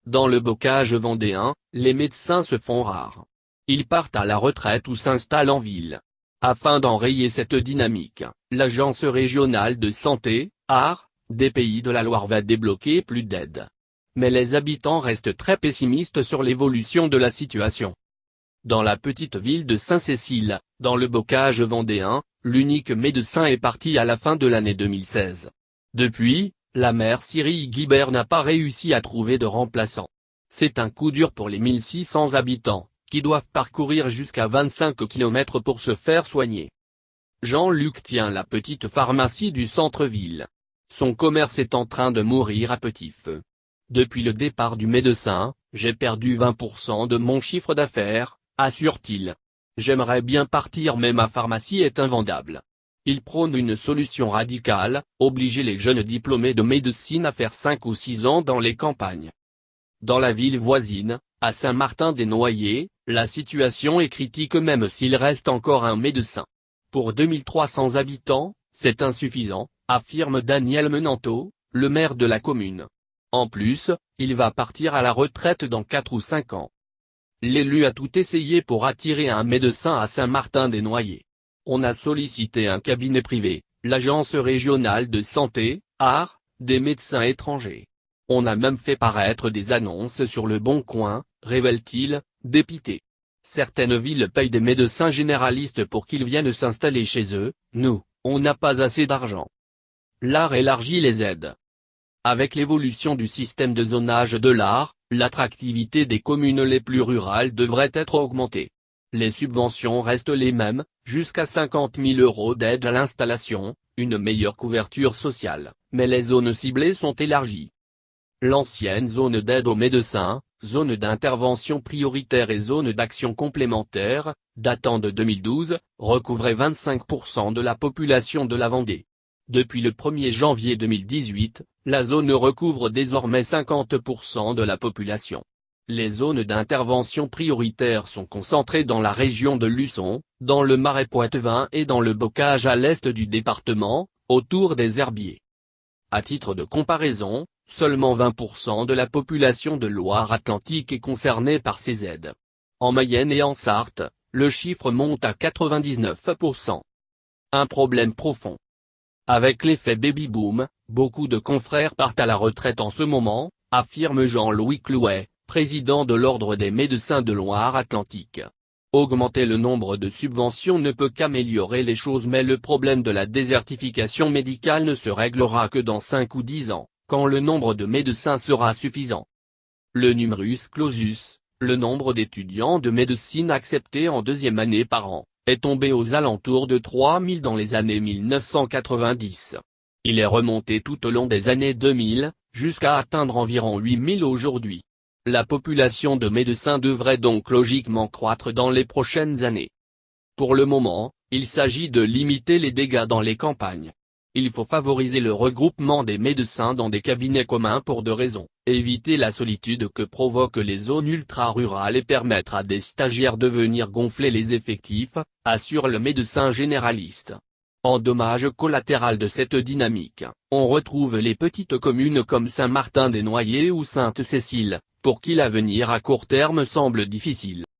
Dans le bocage vendéen, les médecins se font rares. Ils partent à la retraite ou s'installent en ville. Afin d'enrayer cette dynamique, l'Agence régionale de santé, ARS, des Pays de la Loire va débloquer plus d'aides. Mais les habitants restent très pessimistes sur l'évolution de la situation. Dans la petite ville de Saint-Cécile, dans le bocage vendéen, l'unique médecin est parti à la fin de l'année 2016. Depuis, la maire Cyrille Guibert n'a pas réussi à trouver de remplaçant. C'est un coup dur pour les 1600 habitants, qui doivent parcourir jusqu'à 25 km pour se faire soigner. Jean-Luc tient la petite pharmacie du centre-ville. Son commerce est en train de mourir à petit feu. Depuis le départ du médecin, j'ai perdu 20% de mon chiffre d'affaires, assure-t-il. J'aimerais bien partir mais ma pharmacie est invendable. Il prône une solution radicale, obliger les jeunes diplômés de médecine à faire 5 ou 6 ans dans les campagnes. Dans la ville voisine, à Saint-Martin-des-Noyers, la situation est critique même s'il reste encore un médecin. Pour 2300 habitants, c'est insuffisant, affirme Daniel Menanteau, le maire de la commune. En plus, il va partir à la retraite dans 4 ou 5 ans. L'élu a tout essayé pour attirer un médecin à Saint-Martin-des-Noyers. On a sollicité un cabinet privé, l'Agence régionale de santé, ARS, des médecins étrangers. On a même fait paraître des annonces sur le Bon Coin, révèle-t-il, dépité. Certaines villes payent des médecins généralistes pour qu'ils viennent s'installer chez eux, nous, on n'a pas assez d'argent. L'ARS élargit les aides. Avec l'évolution du système de zonage de l'ARS, l'attractivité des communes les plus rurales devrait être augmentée. Les subventions restent les mêmes, jusqu'à 50 000 € d'aide à l'installation, une meilleure couverture sociale, mais les zones ciblées sont élargies. L'ancienne zone d'aide aux médecins, zone d'intervention prioritaire et zone d'action complémentaire, datant de 2012, recouvrait 25% de la population de la Vendée. Depuis le 1er janvier 2018, la zone recouvre désormais 50% de la population. Les zones d'intervention prioritaire sont concentrées dans la région de Luçon, dans le Marais poitevin et dans le bocage à l'est du département, autour des herbiers. À titre de comparaison, seulement 20% de la population de Loire-Atlantique est concernée par ces aides. En Mayenne et en Sarthe, le chiffre monte à 99%. Un problème profond. Avec l'effet baby-boom, beaucoup de confrères partent à la retraite en ce moment, affirme Jean-Louis Clouet, président de l'Ordre des médecins de Loire-Atlantique. Augmenter le nombre de subventions ne peut qu'améliorer les choses mais le problème de la désertification médicale ne se réglera que dans 5 ou 10 ans, quand le nombre de médecins sera suffisant. Le numerus clausus, le nombre d'étudiants de médecine acceptés en deuxième année par an, est tombé aux alentours de 3000 dans les années 1990. Il est remonté tout au long des années 2000, jusqu'à atteindre environ 8000 aujourd'hui. La population de médecins devrait donc logiquement croître dans les prochaines années. Pour le moment, il s'agit de limiter les dégâts dans les campagnes. Il faut favoriser le regroupement des médecins dans des cabinets communs pour 2 raisons, éviter la solitude que provoquent les zones ultra-rurales et permettre à des stagiaires de venir gonfler les effectifs, assure le médecin généraliste. En dommage collatéral de cette dynamique, on retrouve les petites communes comme Saint-Martin-des-Noyers ou Sainte-Cécile, pour qui l'avenir à court terme semble difficile.